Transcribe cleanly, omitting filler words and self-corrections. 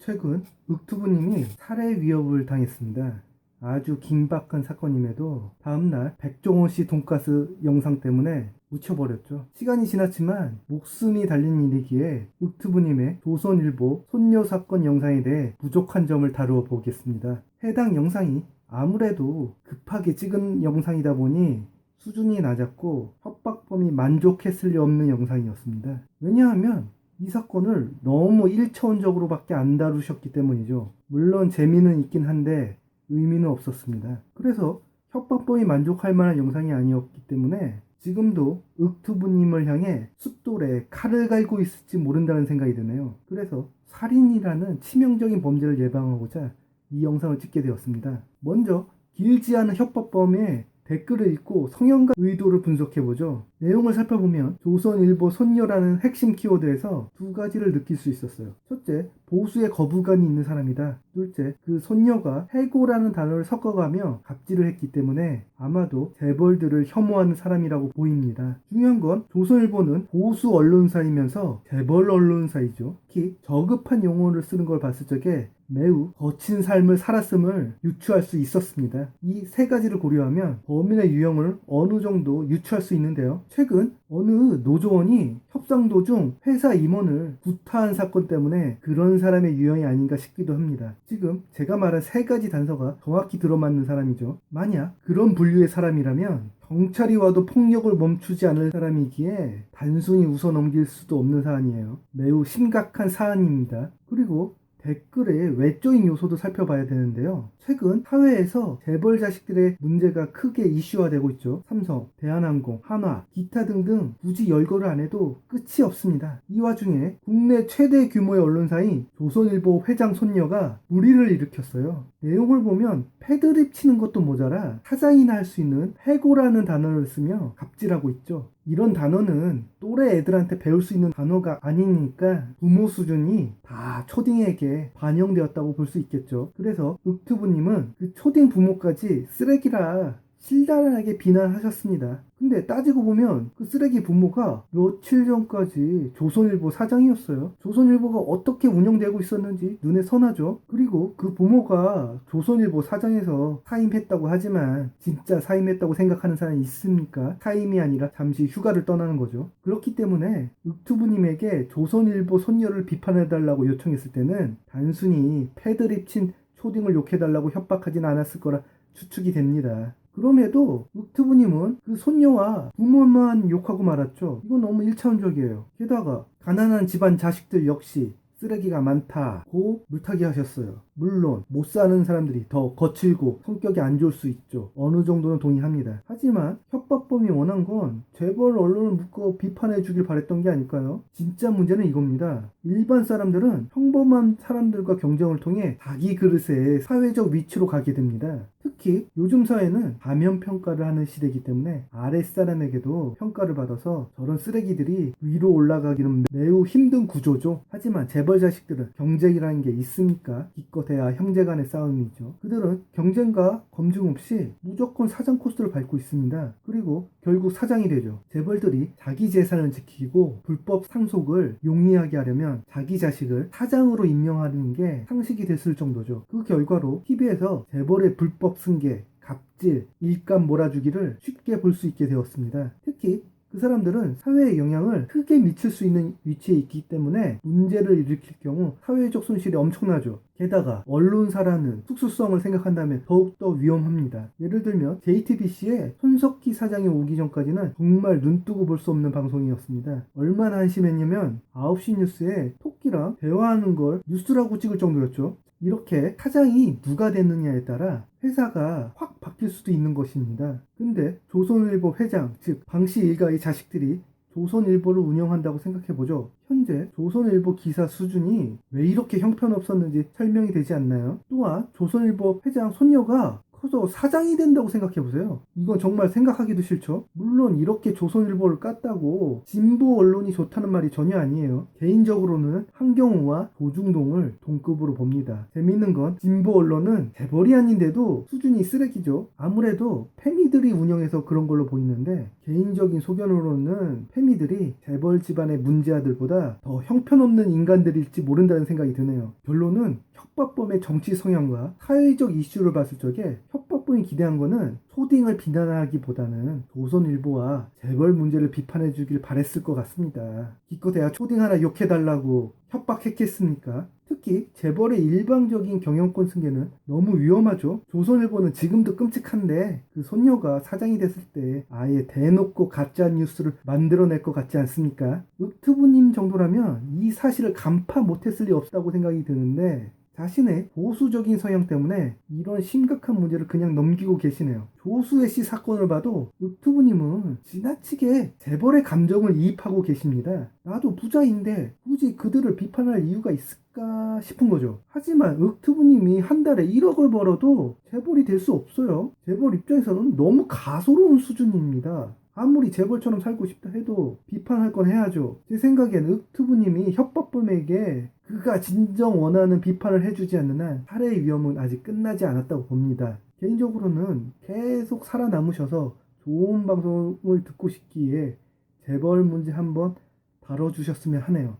최근 윽투부님이 살해 위협을 당했습니다. 아주 긴박한 사건임에도 다음날 백종원씨 돈가스 영상 때문에 묻혀버렸죠. 시간이 지났지만 목숨이 달린 일이기에 윽투부님의 조선일보 손녀 사건 영상에 대해 부족한 점을 다루어 보겠습니다. 해당 영상이 아무래도 급하게 찍은 영상이다 보니 수준이 낮았고 협박범이 만족했을 리 없는 영상이었습니다. 왜냐하면 이 사건을 너무 1차원적으로 밖에 안 다루셨기 때문이죠. 물론 재미는 있긴 한데 의미는 없었습니다. 그래서 협박범이 만족할 만한 영상이 아니었기 때문에 지금도 윽투부님을 향해 숫돌에 칼을 갈고 있을지 모른다는 생각이 드네요. 그래서 살인이라는 치명적인 범죄를 예방하고자 이 영상을 찍게 되었습니다. 먼저 길지 않은 협박범의 댓글을 읽고 성향과 의도를 분석해보죠. 내용을 살펴보면 조선일보 손녀라는 핵심 키워드에서 두 가지를 느낄 수 있었어요. 첫째, 보수의 거부감이 있는 사람이다. 둘째, 그 손녀가 해고라는 단어를 섞어가며 갑질을 했기 때문에 아마도 재벌들을 혐오하는 사람이라고 보입니다. 중요한 건 조선일보는 보수 언론사이면서 재벌 언론사이죠. 특히 저급한 용어를 쓰는 걸 봤을 적에 매우 거친 삶을 살았음을 유추할 수 있었습니다. 이 세 가지를 고려하면 범인의 유형을 어느 정도 유추할 수 있는데요. 최근 어느 노조원이 협상 도중 회사 임원을 구타한 사건 때문에 그런 사람의 유형이 아닌가 싶기도 합니다. 지금 제가 말한 세 가지 단서가 정확히 들어맞는 사람이죠. 만약 그런 분류의 사람이라면 경찰이 와도 폭력을 멈추지 않을 사람이기에 단순히 웃어 넘길 수도 없는 사안이에요. 매우 심각한 사안입니다. 그리고 댓글의 외적인 요소도 살펴봐야 되는데요. 최근 사회에서 재벌 자식들의 문제가 크게 이슈화되고 있죠. 삼성, 대한항공, 한화, 기타 등등 굳이 열거를 안 해도 끝이 없습니다. 이 와중에 국내 최대 규모의 언론사인 조선일보 회장 손녀가 물의를 일으켰어요. 내용을 보면 패드립 치는 것도 모자라 사장이나 할 수 있는 해고라는 단어를 쓰며 갑질하고 있죠. 이런 단어는 또래 애들한테 배울 수 있는 단어가 아니니까 부모 수준이 다 초딩에게 반영되었다고 볼 수 있겠죠. 그래서 윽투부님은 그 초딩 부모까지 쓰레기라 실단하게 비난하셨습니다. 근데 따지고 보면 그 쓰레기 부모가 며칠 전까지 조선일보 사장이었어요. 조선일보가 어떻게 운영되고 있었는지 눈에 선하죠. 그리고 그 부모가 조선일보 사장에서 사임했다고 하지만 진짜 사임했다고 생각하는 사람이 있습니까? 사임이 아니라 잠시 휴가를 떠나는 거죠. 그렇기 때문에 윽투부님에게 조선일보 손녀를 비판해달라고 요청했을 때는 단순히 패드립 친 초딩을 욕해달라고 협박하진 않았을 거라 추측이 됩니다. 그럼에도 윽투부님은 그 손녀와 부모만 욕하고 말았죠. 이건 너무 1차원적이에요. 게다가 가난한 집안 자식들 역시 쓰레기가 많다고 물타기 하셨어요. 물론 못 사는 사람들이 더 거칠고 성격이 안 좋을 수 있죠. 어느 정도는 동의합니다. 하지만 협박범이 원한 건 재벌 언론을 묶어 비판해 주길 바랬던 게 아닐까요? 진짜 문제는 이겁니다. 일반 사람들은 평범한 사람들과 경쟁을 통해 자기 그릇의 사회적 위치로 가게 됩니다. 특히 요즘 사회는 가면평가를 하는 시대이기 때문에 아랫사람에게도 평가를 받아서 저런 쓰레기들이 위로 올라가기는 매우 힘든 구조죠. 하지만 재벌 자식들은 경쟁이라는 게 있습니까? 기껏해야 형제간의 싸움이죠. 그들은 경쟁과 검증 없이 무조건 사장 코스를 밟고 있습니다. 그리고 결국 사장이 되죠. 재벌들이 자기 재산을 지키고 불법 상속을 용이하게 하려면 자기 자식을 사장으로 임명하는 게 상식이 됐을 정도죠. 그 결과로 TV에서 재벌의 불법 승계, 갑질, 일감 몰아주기를 쉽게 볼 수 있게 되었습니다. 특히 그 사람들은 사회에 영향을 크게 미칠 수 있는 위치에 있기 때문에 문제를 일으킬 경우 사회적 손실이 엄청나죠. 게다가 언론사라는 특수성을 생각한다면 더욱더 위험합니다. 예를 들면 JTBC에 손석희 사장이 오기 전까지는 정말 눈뜨고 볼 수 없는 방송이었습니다. 얼마나 한심했냐면 9시 뉴스에 토끼랑 대화하는 걸 뉴스라고 찍을 정도였죠. 이렇게 사장이 누가 됐느냐에 따라 회사가 확 바뀔 수도 있는 것입니다. 근데 조선일보 회장, 즉 방씨 일가의 자식들이 조선일보를 운영한다고 생각해보죠. 현재 조선일보 기사 수준이 왜 이렇게 형편없었는지 설명이 되지 않나요? 또한 조선일보 회장 손녀가 커서 사장이 된다고 생각해보세요. 이건 정말 생각하기도 싫죠. 물론 이렇게 조선일보를 깠다고 진보 언론이 좋다는 말이 전혀 아니에요. 개인적으로는 한경우와 조중동을 동급으로 봅니다. 재밌는 건 진보 언론은 재벌이 아닌데도 수준이 쓰레기죠. 아무래도 패미들이 운영해서 그런 걸로 보이는데, 개인적인 소견으로는 패미들이 재벌 집안의 문제아들보다 더 형편없는 인간들일지 모른다는 생각이 드네요. 결론은 협박범의 정치 성향과 사회적 이슈를 봤을 적에 협박범이 기대한 거는 초딩을 비난하기보다는 조선일보와 재벌 문제를 비판해 주길 바랬을 것 같습니다. 기껏해야 초딩 하나 욕해달라고 협박했겠습니까? 특히 재벌의 일방적인 경영권 승계는 너무 위험하죠. 조선일보는 지금도 끔찍한데 그 손녀가 사장이 됐을 때 아예 대놓고 가짜 뉴스를 만들어낼 것 같지 않습니까? 윽투부님 정도라면 이 사실을 간파 못했을 리 없다고 생각이 드는데, 자신의 보수적인 성향 때문에 이런 심각한 문제를 그냥 넘기고 계시네요. 조수혜 씨 사건을 봐도 윽투부님은 지나치게 재벌의 감정을 이입하고 계십니다. 나도 부자인데 굳이 그들을 비판할 이유가 있을까 싶은 거죠. 하지만 윽투부님이 한 달에 1억을 벌어도 재벌이 될 수 없어요. 재벌 입장에서는 너무 가소로운 수준입니다. 아무리 재벌처럼 살고 싶다 해도 비판할 건 해야죠. 제 생각엔 윽투부님이 협박범에게 그가 진정 원하는 비판을 해주지 않는 한 살해의 위험은 아직 끝나지 않았다고 봅니다. 개인적으로는 계속 살아남으셔서 좋은 방송을 듣고 싶기에 재벌 문제 한번 다뤄주셨으면 하네요.